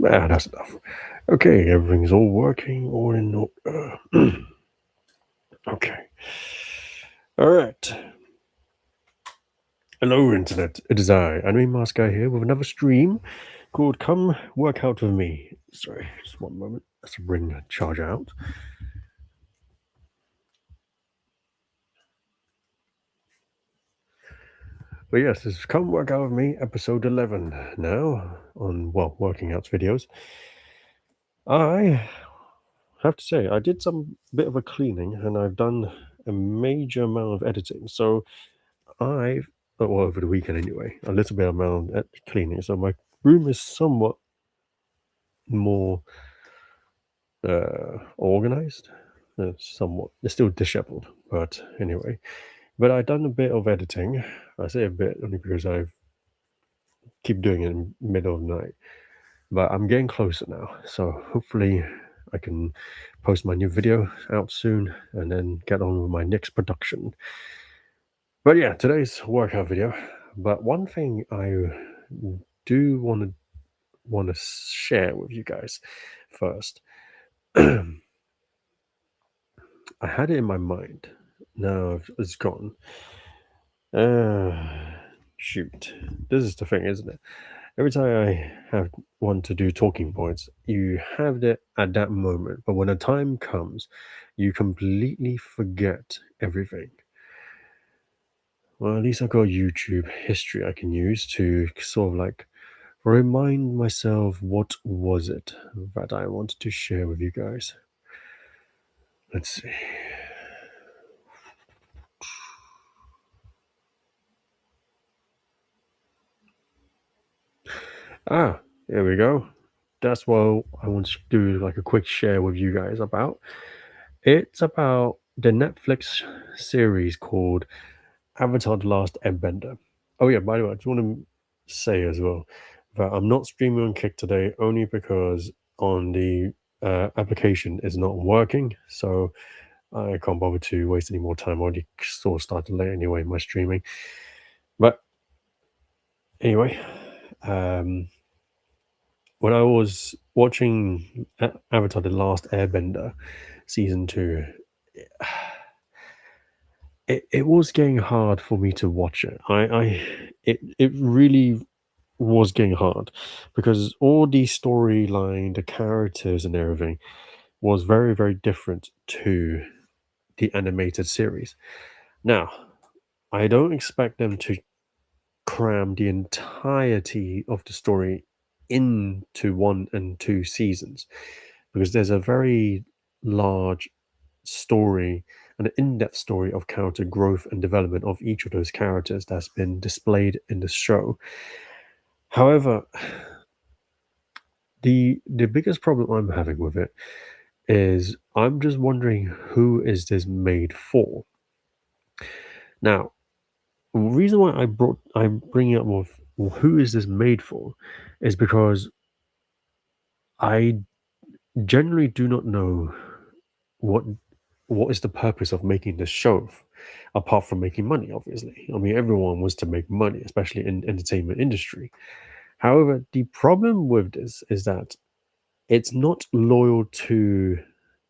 That's enough. Okay, everything's all working, all in order. Okay. All right. Hello, Internet. It is I, Anime Mask Guy, here with another stream called Come Work Out With Me. Sorry, just one moment. Let's bring the charger out. But yes, this is Come Work Out With Me, episode 11 now on, working out videos. I have to say, I did some bit of a cleaning and I've done a major amount of editing. So over the weekend anyway, a little bit amount of cleaning. So my room is somewhat more organized. It's still disheveled, but anyway. But I've done a bit of editing. I say a bit only because I keep doing it in the middle of the night. But I'm getting closer now, so hopefully I can post my new video out soon and then get on with my next production. But yeah, today's workout video. But one thing I do want to share with you guys first. I had it in my mind. Now it's gone. Shoot. This is the thing, isn't it? Every time I want to do talking points, you have it at that moment, but when the time comes, you completely forget everything. Well, at least I got YouTube history I can use to sort of like remind myself what was it that I wanted to share with you guys. Let's see. Here we go. That's what I want to do, like a quick share with you guys about. It's about the Netflix series called Avatar: The Last Airbender. Oh yeah, by the way, I just want to say as well that I'm not streaming on Kick today only because on the application is not working, so I can't bother to waste any more time. I already sort of started late anyway, my streaming. But anyway, when I was watching Avatar: The Last Airbender season 2, it was getting hard for me to watch it. It really was getting hard because all the storyline, the characters, and everything was very, very different to the animated series. Now, I don't expect them to cram the entirety of the story into 1 and 2 seasons because there's a very large story, an in-depth story of character growth and development of each of those characters that's been displayed in the show. However, the biggest problem I'm having with it is I'm just wondering who is this made for. Now, the reason why I'm bringing up with who is this made for is because I generally do not know what is the purpose of making this show apart from making money. Obviously, I mean everyone wants to make money, especially in entertainment industry. However, the problem with this is that it's not loyal to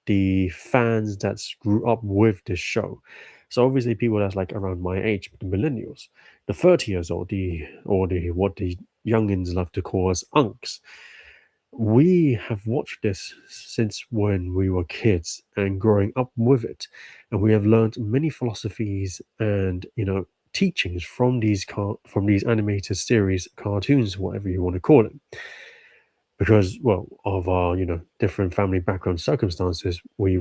the fans that grew up with this show. So obviously people that's like around my age, the millennials, the 30 years old, the what the youngins love to call us unks. We have watched this since when we were kids and growing up with it, and we have learned many philosophies and teachings from these animated series, cartoons, whatever you want to call it. Because of our different family background circumstances, we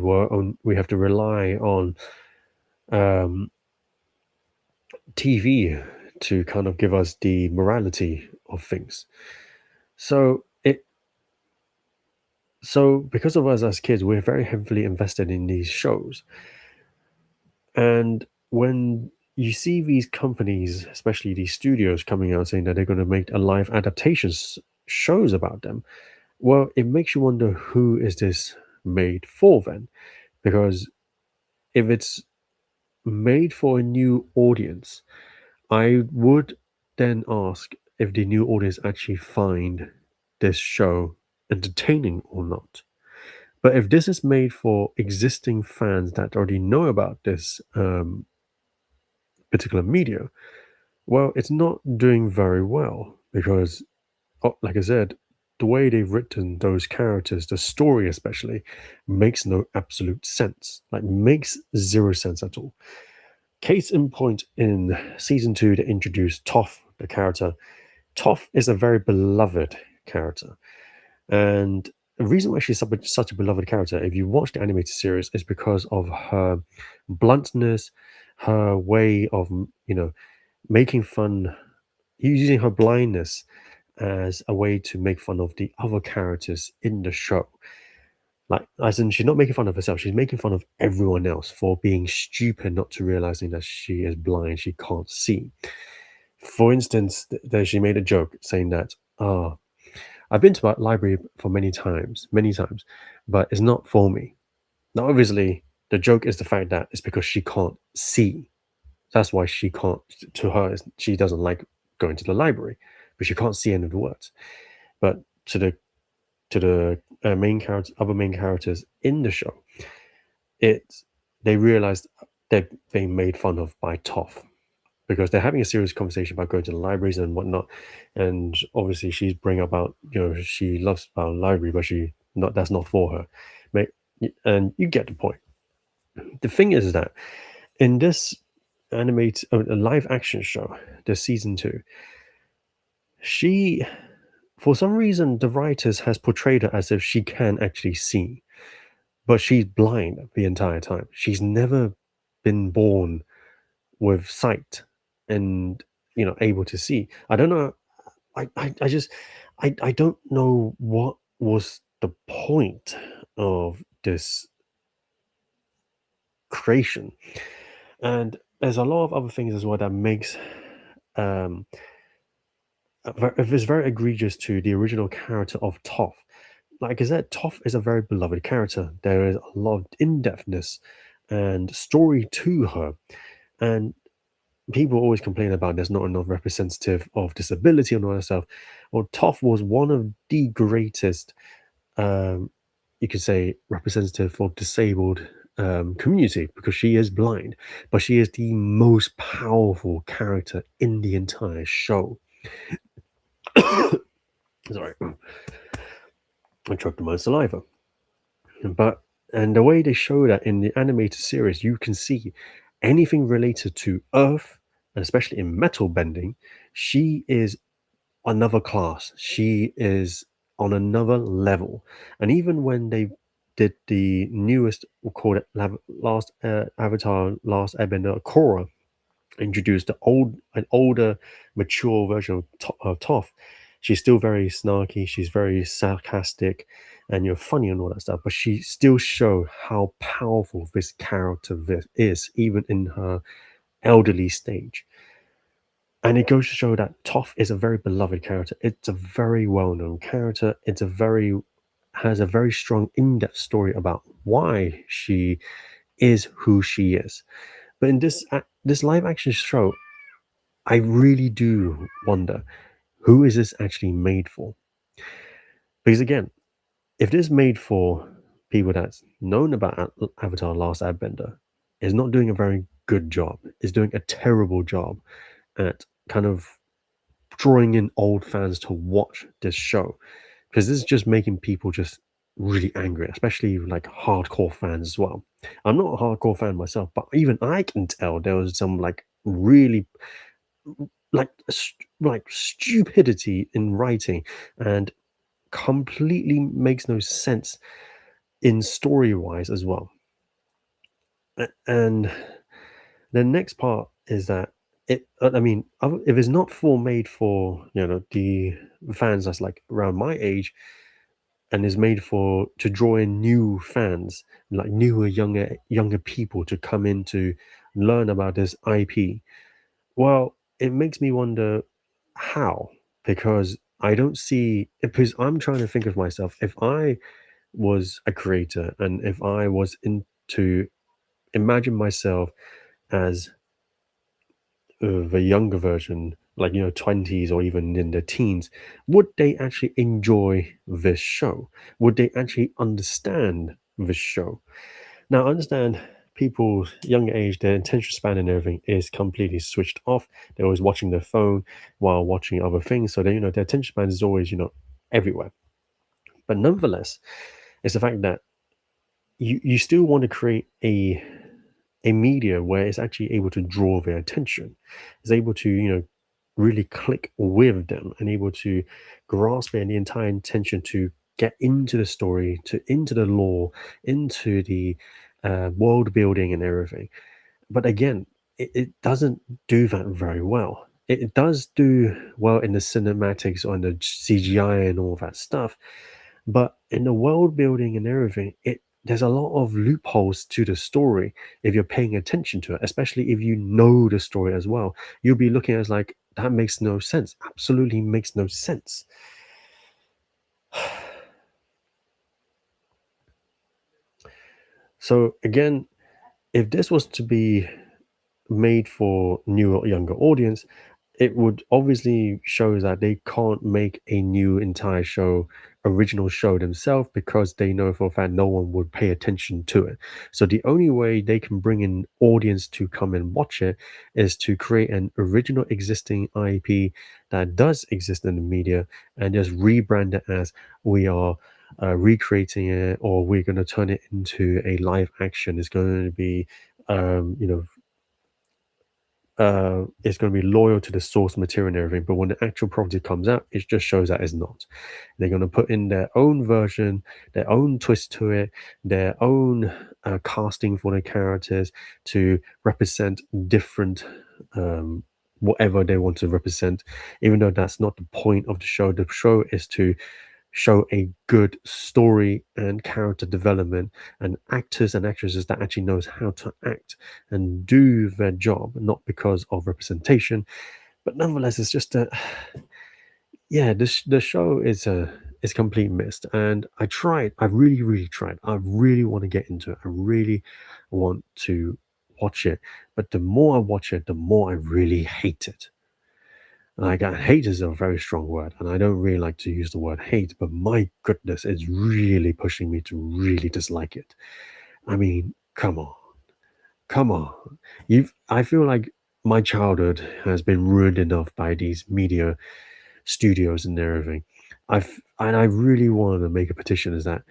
have to rely on um, TV to kind of give us the morality of things. So because of us as kids, we're very heavily invested in these shows. And when you see these companies, especially these studios, coming out saying that they're going to make a live adaptations shows about them, well, it makes you wonder who is this made for then? Because if it's made for a new audience, I would then ask if the new audience actually find this show entertaining or not. But if this is made for existing fans that already know about this particular media, well, it's not doing very well because, like I said, the way they've written those characters, the story especially, makes no absolute sense. Like, makes zero sense at all. Case in point, in season two, they introduced Toph, the character. Toph is a very beloved character. And the reason why she's such a beloved character, if you watch the animated series, is because of her bluntness, her way of, making fun, using her blindness as a way to make fun of the other characters in the show. Like, as in, she's not making fun of herself, she's making fun of everyone else for being stupid, not to realizing that she is blind, she can't see. For instance, she made a joke saying that, I've been to a library for many times, but it's not for me. Now, obviously, the joke is the fact that it's because she can't see. That's why she can't, to her, she doesn't like going to the library, but she can't see any of the words. But to the main characters, other main characters in the show, it they realized they're being made fun of by Toph because they're having a serious conversation about going to the libraries and whatnot. And obviously, she's bringing about, she loves our library, but that's not for her. And you get the point. The thing is that in this animated, a live action show, the season two, she, for some reason, the writers has portrayed her as if she can actually see, but she's blind the entire time. She's never been born with sight and, able to see. I don't know. I just I don't know what was the point of this creation. And there's a lot of other things as well that makes um it's very egregious to the original character of Toph. Like I said, Toph is a very beloved character. There is a lot of in-depthness and story to her. And people always complain about there's not enough representative of disability and all that stuff. Well, Toph was one of the greatest, um, you could say, representative for disabled community because she is blind, but she is the most powerful character in the entire show. Sorry, I choked on my saliva. But and the way they show that in the animated series, you can see anything related to Earth, and especially in metal bending, she is another class. She is on another level. And even when they did the newest, we'll call it Last Avatar, Last Airbender, Korra, introduced an older, mature version of Toph. She's still very snarky. She's very sarcastic, and you're funny and all that stuff. But she still show how powerful this character is, even in her elderly stage. And it goes to show that Toph is a very beloved character. It's a very well-known character. Has a very strong in-depth story about why she is who she is. But in this live action show, I really do wonder who is this actually made for? Because again, if this is made for people that's known about Avatar: Last Airbender, is not doing a very good job. Is doing a terrible job at kind of drawing in old fans to watch this show because this is just making people just really angry, especially like hardcore fans as well. I'm not a hardcore fan myself, but even I can tell there was some like really like stupidity in writing and completely makes no sense in story wise as well. And the next part is that I mean, if it's not for made for the fans that's like around my age, and is made for to draw in new fans, like newer, younger people to come in to learn about this IP. Well, it makes me wonder how, because I don't see, because I'm trying to think of myself, if I was a creator and if I was into imagine myself as the younger version like 20s or even in their teens, would they actually enjoy this show? Would they actually understand this show? Now, I understand people's younger age, their attention span and everything is completely switched off. They're always watching their phone while watching other things. So they, their attention span is always, everywhere. But nonetheless, it's the fact that you still want to create a media where it's actually able to draw their attention, is able to, really click with them and able to grasp their entire intention to get into the story, to into the lore, into the world building and everything. But again, it doesn't do that very well. It does do well in the cinematics or in the CGI and all that stuff, but in the world building and everything, there's a lot of loopholes to the story if you're paying attention to it, especially if you know the story as well. You'll be looking at it as like, that makes no sense. Absolutely makes no sense. So again, if this was to be made for new or younger audience, it would obviously show that they can't make a new entire show, original show themselves, because they know for a fact no one would pay attention to it. So the only way they can bring in audience to come and watch it is to create an original existing IP that does exist in the media and just rebrand it as we are recreating it, or we're going to turn it into a live action. It's going to be um, you know is going to be loyal to the source material and everything, but when the actual property comes out, it just shows that it's not. They're going to put in their own version, their own twist to it, their own casting for the characters to represent different whatever they want to represent, even though that's not the point of the show. The show is to show a good story and character development and actors and actresses that actually knows how to act and do their job, not because of representation. But nonetheless, it's just a yeah, the show is complete missed. And I really tried. I really want to get into it. I really want to watch it. But the more I watch it, the more I really hate it. Like, hate is a very strong word, and I don't really like to use the word hate, but my goodness, it's really pushing me to really dislike it. I mean, come on, come on. I feel like my childhood has been ruined enough by these media studios and everything. I really want to make a petition is that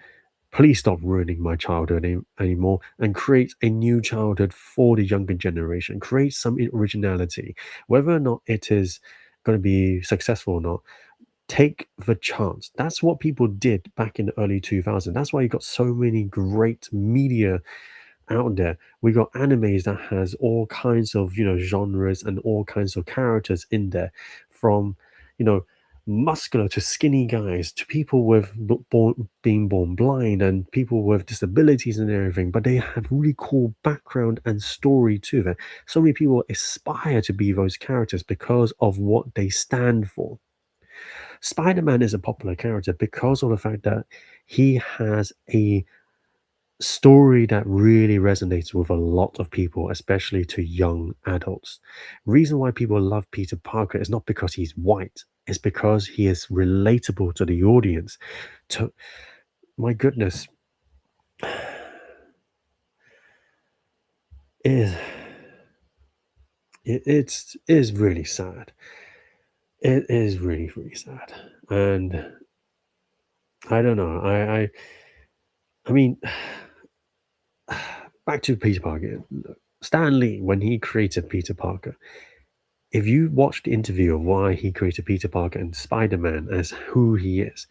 please stop ruining my childhood anymore and create a new childhood for the younger generation. Create some originality, whether or not it is going to be successful or not. Take the chance. That's what people did back in the early 2000s. That's why you got so many great media out there. We got animes that has all kinds of genres and all kinds of characters in there, from you know muscular to skinny guys to people with being born blind and people with disabilities and everything, but they had really cool background and story to them. So many people aspire to be those characters because of what they stand for. Spider-Man is a popular character because of the fact that he has a story that really resonates with a lot of people, especially to young adults. Reason why people love Peter Parker is not because he's white, it's because he is relatable to the audience. To my goodness, it, it's is really sad. It is really sad, and I don't know. I mean, back to Peter Parker. Stan Lee, when he created Peter Parker, if you watch the interview of why he created Peter Parker and Spider Man as who he is,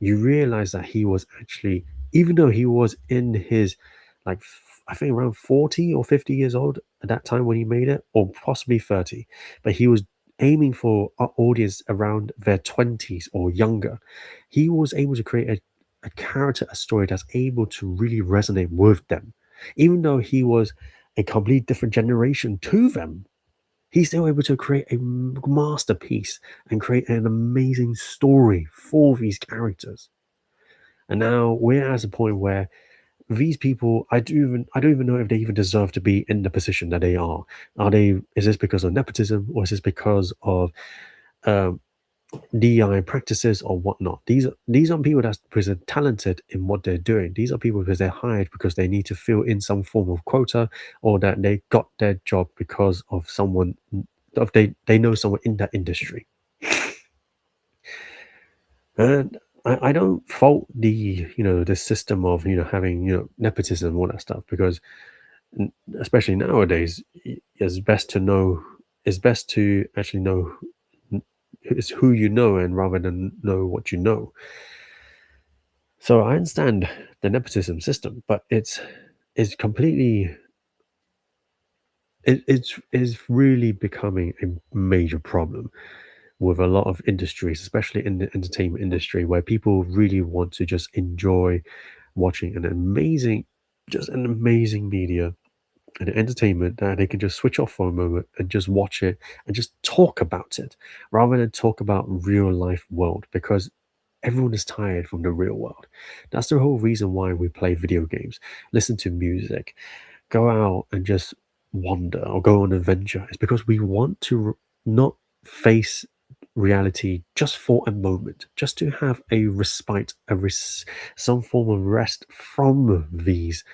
you realize that he was actually, even though he was in his, like, I think around 40 or 50 years old at that time when he made it, or possibly 30, but he was aiming for an audience around their 20s or younger. He was able to create a character, a story that's able to really resonate with them, even though he was a complete different generation to them. He's still able to create a masterpiece and create an amazing story for these characters. And now we're at a point where these people, I don't even know if they even deserve to be in the position that they are. Are they? Is this because of nepotism, or is this because of um, DEI practices or whatnot? These aren't people that's because they're talented in what they're doing. These are people because they're hired because they need to fill in some form of quota, or that they got their job because of someone of they know someone in that industry. And I don't fault the system of having nepotism and all that stuff, because especially nowadays it's best to know it's best to actually know it's who you know, and rather than know what you know. So I understand the nepotism system, but it's completely it's really becoming a major problem with a lot of industries, especially in the entertainment industry, where people really want to just enjoy watching an amazing media and entertainment that they can just switch off for a moment and just watch it and just talk about it rather than talk about real life world, because everyone is tired from the real world. That's the whole reason why we play video games, listen to music, go out and just wander or go on an adventure. It's because we want to not face reality just for a moment, just to have a respite, some form of rest from these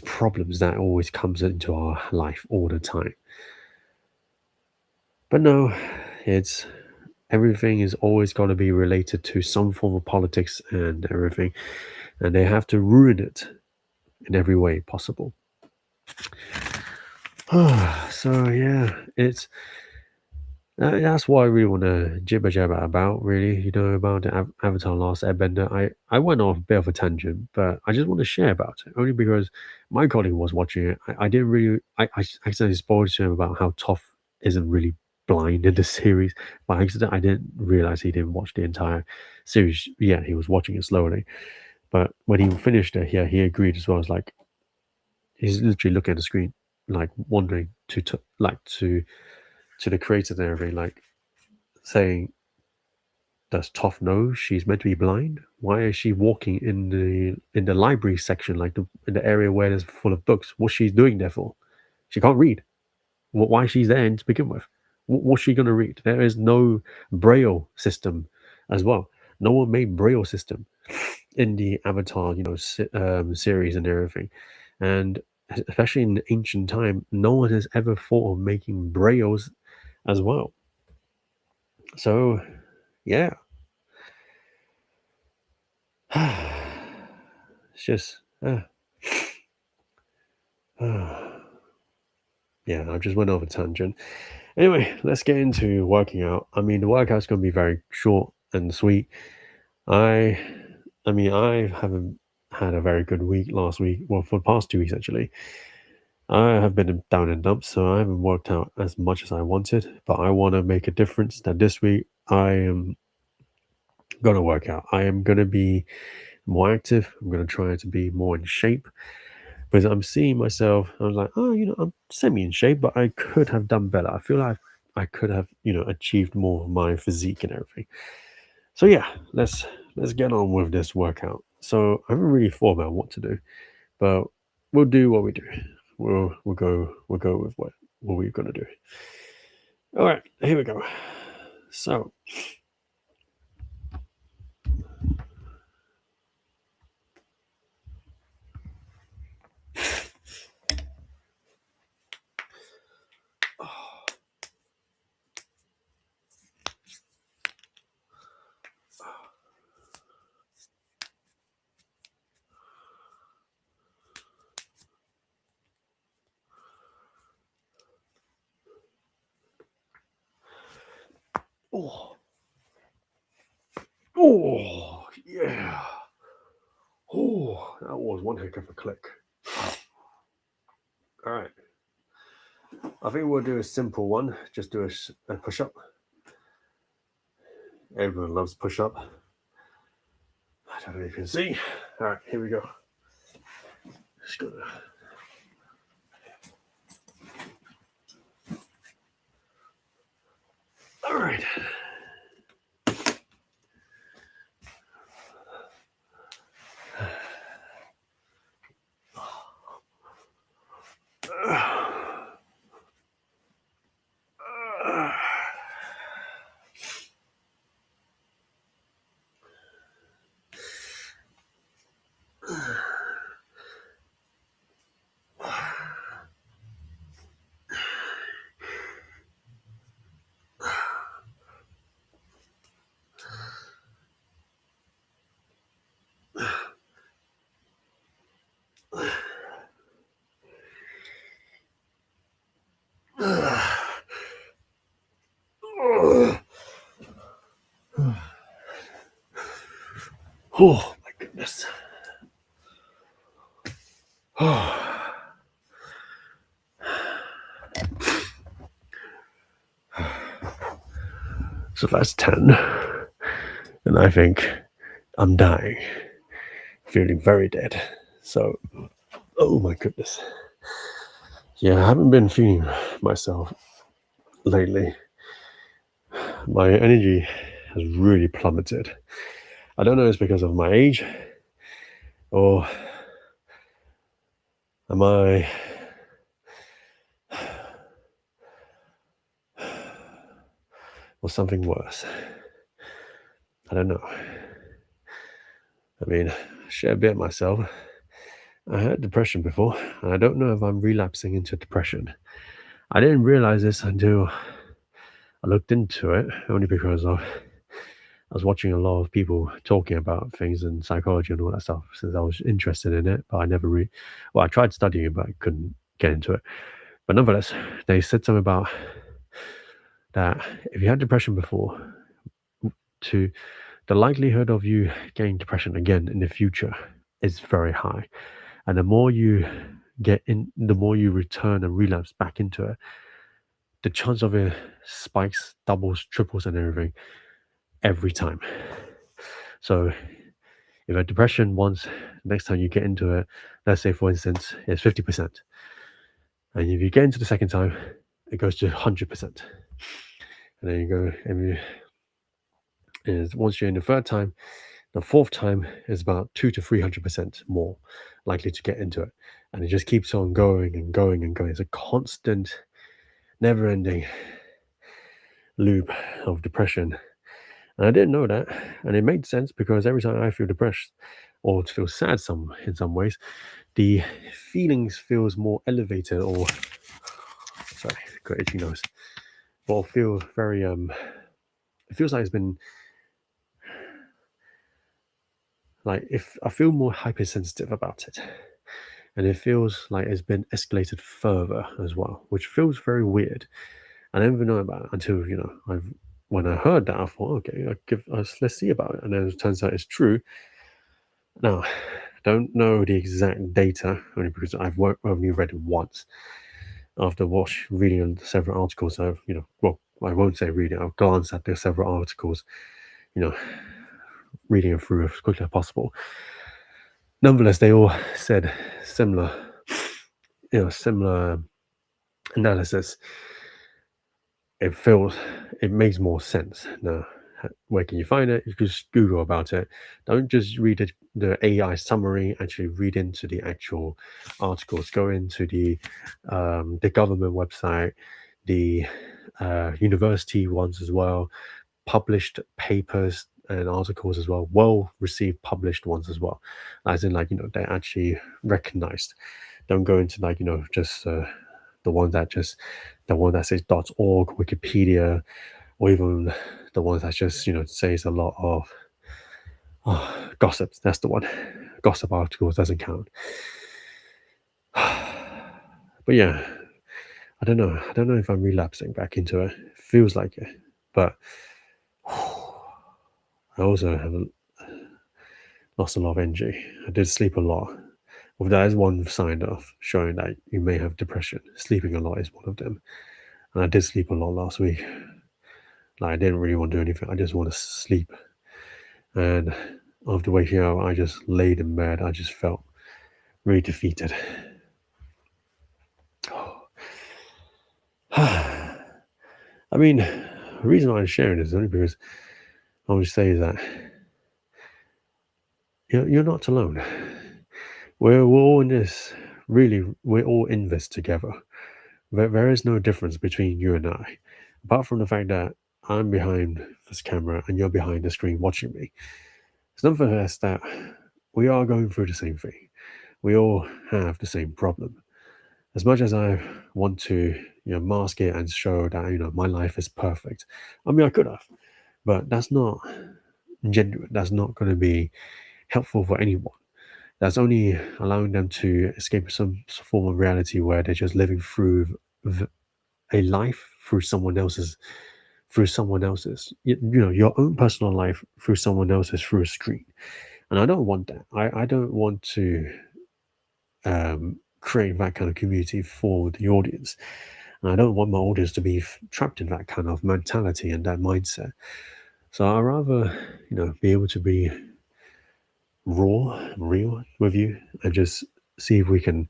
problems that always comes into our life all the time. But no, it's everything is always going to be related to some form of politics and everything, and they have to ruin it in every way possible. So yeah, it's that's what I really want to jibber jabber about, really. About the Avatar Last Airbender. I went off a bit of a tangent, but I just want to share about it, only because my colleague was watching it. I didn't really, I accidentally spoiled to him about how Toph isn't really blind in the series, but I didn't realize he didn't watch the entire series. Yeah, he was watching it slowly, but when he finished it, yeah, he agreed as well. It's like he's literally looking at the screen, like wondering to the creator and everything, like saying, does Toph know she's meant to be blind? Why is she walking in the library section, like in the area where there's full of books? What's she doing there for? She can't read. Why she's there to begin with? What's she gonna read? There is no braille system as well. No one made braille system in the Avatar, series and everything, and especially in ancient time, no one has ever thought of making brailles as well. So, yeah, it's just. Yeah, I just went off a tangent. Anyway, let's get into working out. I mean, the workout's going to be very short and sweet. I, I mean, I haven't had a very good week last week. Well, for the past 2 weeks actually, I have been down in dumps, so I haven't worked out as much as I wanted. But I want to make a difference. That this week I am gonna work out. I am gonna be more active. I'm gonna try to be more in shape, because I'm seeing myself. I was like, oh, I'm semi in shape, but I could have done better. I feel like I could have, achieved more of my physique and everything. So yeah, let's get on with this workout. So I haven't really thought about what to do, but we'll do what we do. We'll go with what we're gonna do. All right, here we go. So oh, oh yeah. Oh, that was one heck of a click. All right. I think we'll do a simple one. Just do a push up. Everyone loves push up. I don't know if you can see. All right, here we go. Just gonna. All right. Oh my goodness. Oh. So that's 10. And I think I'm dying, feeling very dead. So, oh my goodness. Yeah, I haven't been feeling myself lately. My energy has really plummeted. I don't know if it's because of my age or am I or something worse. I don't know. I mean, share a bit myself. I had depression before, and I don't know if I'm relapsing into depression. I didn't realize this until I looked into it, only because I was watching a lot of people talking about things and psychology and all that stuff since I was interested in it, but I never really, well, I tried studying it, but I couldn't get into it. But nonetheless, they said something about that if you had depression before, to the likelihood of you getting depression again in the future is very high. And the more you get in, the more you return and relapse back into it, the chance of it spikes, doubles, triples, and everything every time. So if you had depression once, next time you get into it, let's say for instance, it's 50%. And if you get into the second time, it goes to 100%. And then you go, and once you're in the third time, the fourth time is about 200 to 300% more likely to get into it. And it just keeps on going and going and going. It's a constant, never ending loop of depression. And I didn't know that. And it made sense because every time I feel depressed or feel sad in some ways, the feelings feels more elevated or sorry, got itchy nose. Or feel very it feels like it's been like if I feel more hypersensitive about it. And it feels like it's been escalated further as well, which feels very weird. I didn't even know about it until when I heard that I thought, okay, let's see about it, and then it turns out it's true. Now, I don't know the exact data only because I've only read it once. After reading several articles, well, I won't say reading. I've glanced at the several articles, reading it through as quickly as possible. Nonetheless, they all said similar analysis. It makes more sense now. Where can you find it? You can just Google about it. Don't just read the AI summary. Actually, read into the actual articles. Go into the government website, the university ones as well, published papers and articles as well, well received published ones as well, as in they're actually recognized. Don't go into just the one that says .org, Wikipedia, or even the ones that just says a lot of gossip. That's the one. Gossip articles doesn't count. But yeah, I don't know. I don't know if I'm relapsing back into it. It feels like it, but I also have lost a lot of energy. I did sleep a lot. Well, that is one sign of showing that you may have depression. Sleeping a lot is one of them. And I did sleep a lot last week. Like I didn't really want to do anything. I just want to sleep. And after waking up, I just laid in bed. I just felt really defeated. I mean, the reason why I'm sharing this is only because I want to say that you're not alone. We're all in this. Really, we're all in this together. There is no difference between you and I, apart from the fact that I'm behind this camera and you're behind the screen watching me. It's nonetheless that we are going through the same thing. We all have the same problem. As much as I want to, mask it and show that my life is perfect. I mean, I could have, but that's not genuine. That's not going to be helpful for anyone. That's only allowing them to escape some form of reality where they're just living through a life through someone else's through someone else's, your own personal life through someone else's through a screen. And I don't want that. I don't want to create that kind of community for the audience. And I don't want my audience to be trapped in that kind of mentality and that mindset. So I rather, be able to be raw, real with you, and just see if we can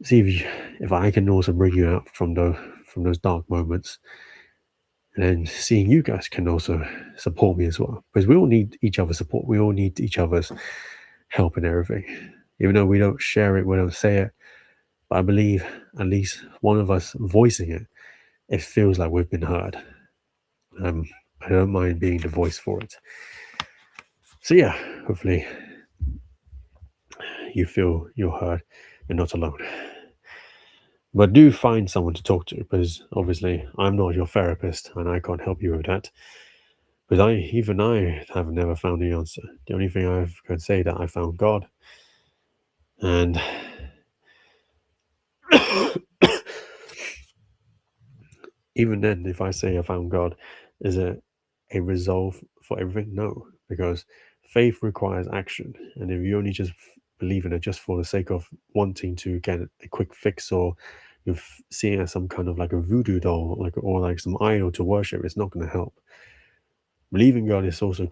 see if I can also bring you out from those dark moments, and then seeing you guys can also support me as well, because we all need each other's support. We all need each other's help and everything, even though we don't share it, we don't say it. But I believe at least one of us voicing it, it feels like we've been heard. I don't mind being the voice for it. So yeah, hopefully you feel you're heard and not alone. But do find someone to talk to, because obviously I'm not your therapist and I can't help you with that. But I have never found the answer. The only thing I could say that I found God, and even then, if I say I found God, is it a resolve for everything? No, because faith requires action, and if you only just believe in it just for the sake of wanting to get a quick fix, or you're seeing it as some kind of like a voodoo doll, or like some idol to worship, it's not going to help. Believing God is also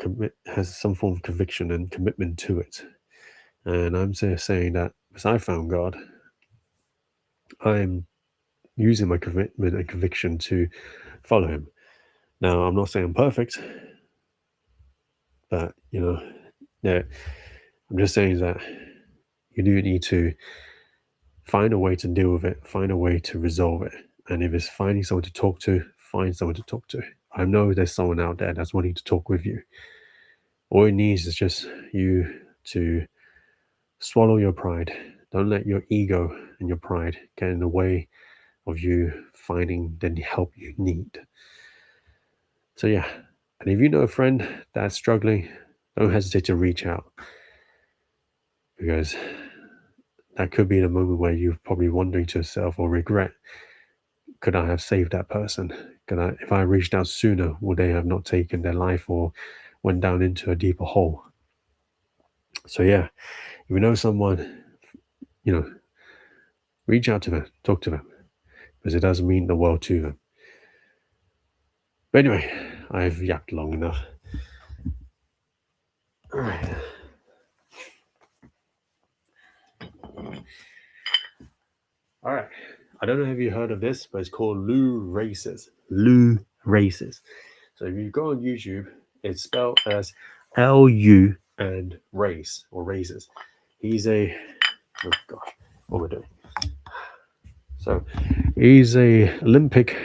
has some form of conviction and commitment to it. And I'm just saying that as I found God, I'm using my commitment and conviction to follow Him. Now, I'm not saying I'm perfect, but yeah, I'm just saying that you do need to find a way to deal with it, find a way to resolve it. And if it's finding someone to talk to, find someone to talk to. I know there's someone out there that's wanting to talk with you. All it needs is just you to swallow your pride. Don't let your ego and your pride get in the way of you finding the help you need. So yeah, and if you know a friend that's struggling, don't hesitate to reach out, because that could be the moment where you're probably wondering to yourself or regret, could I have saved that person? If I reached out sooner, would they have not taken their life or went down into a deeper hole? So yeah, if you know someone, reach out to them, talk to them, because it does mean the world to them. But anyway, I've yapped long enough. All right. All right. I don't know if you heard of this, but it's called Lou Races. Lou Races. So if you go on YouTube, it's spelled as Lu and race or races. He's a what am I doing? So he's a Olympic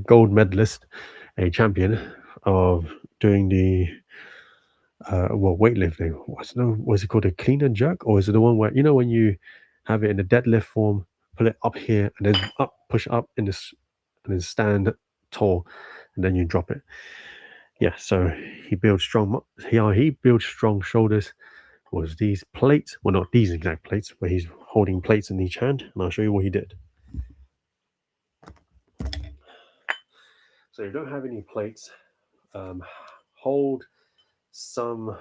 gold medalist, a champion of doing the weightlifting. Was it called a clean and jerk, or is it the one where when you have it in the deadlift form, pull it up here and then up, push up in this, and then stand tall, and then you drop it. Yeah, so he builds strong. He builds strong shoulders. Was these plates? Well, not these exact plates, but he's holding plates in each hand, and I'll show you what he did. So you don't have any plates. Hold some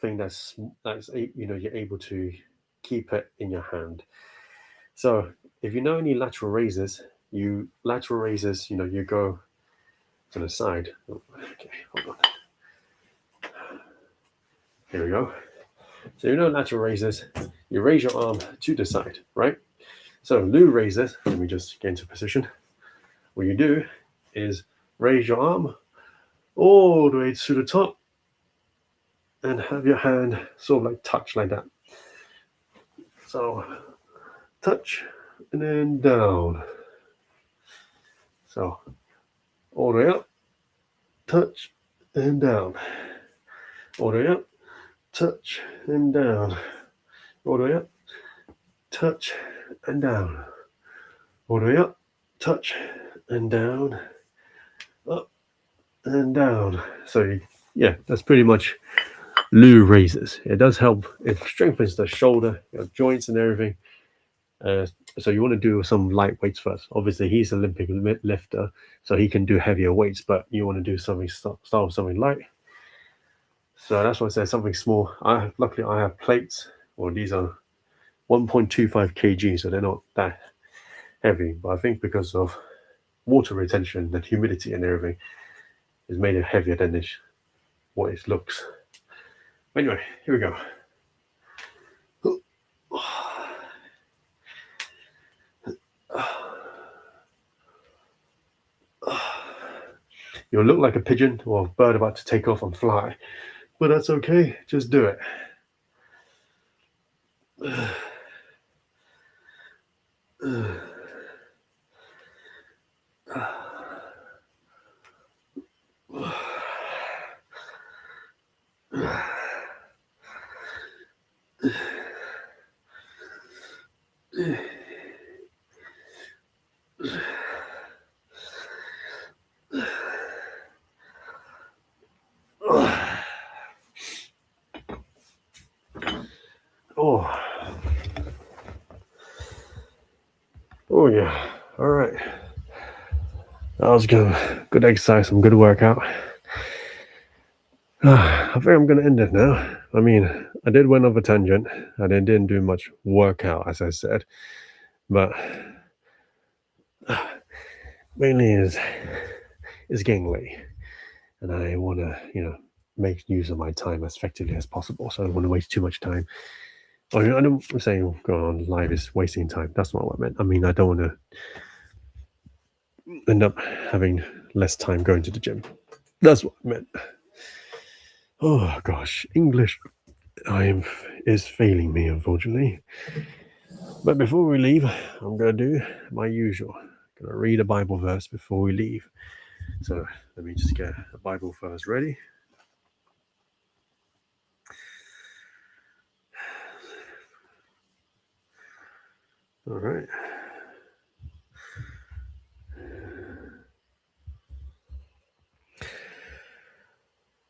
thing that's you're able to keep it in your hand. So if you know any lateral raises, you go to the side. Okay, hold on. Here we go. So lateral raises, you raise your arm to the side, right? So Lou raises, let me just get into position. What you do is raise your arm all the way to the top and have your hand sort of like touch like that. So touch and then down. So all the way up, touch and down. All the way up, touch and down. All the way up, touch and down. All the way up, touch and down. Up and down. So yeah, that's pretty much Lou raises. It does help. It strengthens the shoulder, your joints and everything. Uh, so you want to do some light weights first. Obviously, he's an Olympic lifter, so he can do heavier weights. But you want to do something start with something light. So that's why I said something small. Luckily I have plates. Well, these are 1.25 kg, so they're not that heavy. But I think because of water retention and humidity and everything, it's made it heavier than what it looks. Anyway, here we go. You'll look like a pigeon or a bird about to take off and fly, but that's okay. Just do it. Oh. Oh yeah. All right. That was good. Good exercise, some good workout. I think I'm gonna end it now. I mean, I did went off a tangent and I didn't do much workout, as I said, but mainly is getting late, and I want to make use of my time as effectively as possible. So I don't want to waste too much time. I don't say going on live is wasting time. That's not what I meant. I mean, I don't want to end up having less time going to the gym. That's what I meant. Oh gosh, English is failing me, unfortunately. But before we leave, I'm gonna do my usual. I'm gonna read a Bible verse before we leave. So let me just get a Bible verse ready. All right.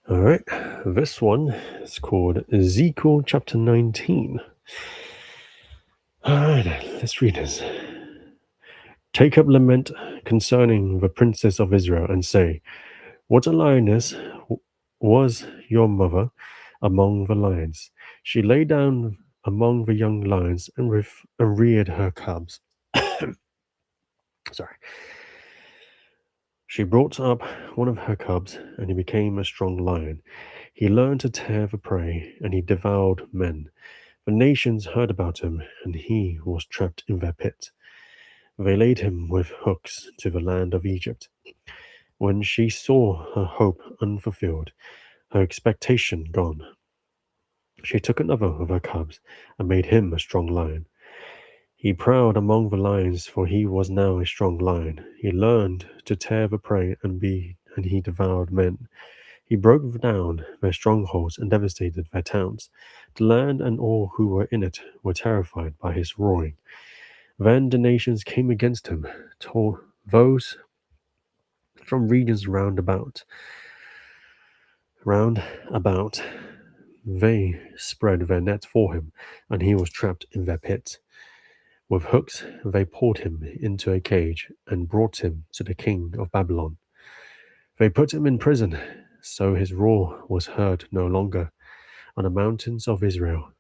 All right. This one is called Ezekiel chapter 19. All right, let's read this. Take up lament concerning the princess of Israel and say, what a lioness was your mother among the lions. She lay down among the young lions and reared her cubs. Sorry. She brought up one of her cubs, and he became a strong lion. He learned to tear the prey, and he devoured men. The nations heard about him, and he was trapped in their pit. They laid him with hooks to the land of Egypt. When she saw her hope unfulfilled, her expectation gone, she took another of her cubs and made him a strong lion. He prowled among the lions, for he was now a strong lion. He learned to tear the prey and he devoured men. He broke down their strongholds and devastated their towns. The land and all who were in it were terrified by his roaring. Then the nations came against him, those from regions round about. They spread their nets for him, and he was trapped in their pit. With hooks they poured him into a cage and brought him to the king of Babylon. They put him in prison, so his roar was heard no longer on the mountains of Israel.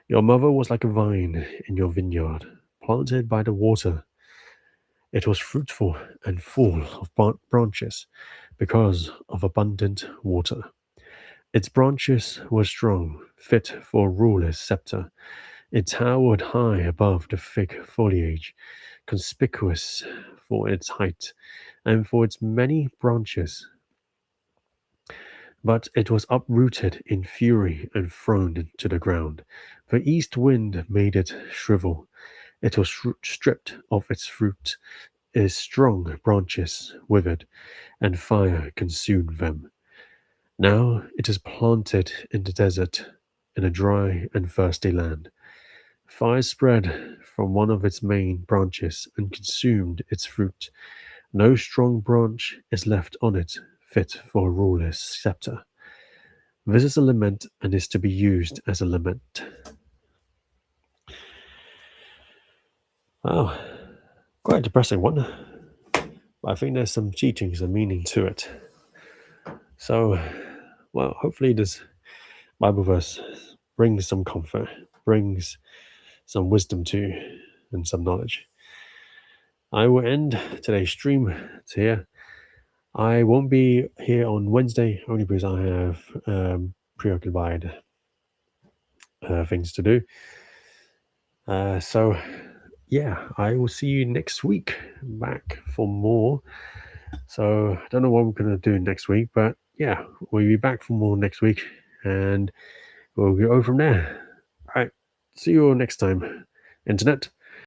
Your mother was like a vine in your vineyard, planted by the water. It was fruitful and full of branches because of abundant water. Its branches were strong, fit for a ruler's scepter. It towered high above the thick foliage, conspicuous for its height and for its many branches. But it was uprooted in fury and thrown to the ground. The east wind made it shrivel. It was stripped of its fruit. Its strong branches withered, and fire consumed them. Now it is planted in the desert, in a dry and thirsty land. Fire spread from one of its main branches and consumed its fruit. No strong branch is left on it, fit for a ruler's scepter. This is a lament and is to be used as a lament. Well, quite a depressing one. But I think there's some teachings and meaning to it. So, well, hopefully this Bible verse brings some comfort, brings some wisdom to, and some knowledge. I will end today's stream here. I won't be here on Wednesday only because I have preoccupied things to do. So, yeah, I will see you next week back for more. So, I don't know what we're going to do next week, but yeah, we'll be back for more next week and we'll go from there. All right, see you all next time, Internet.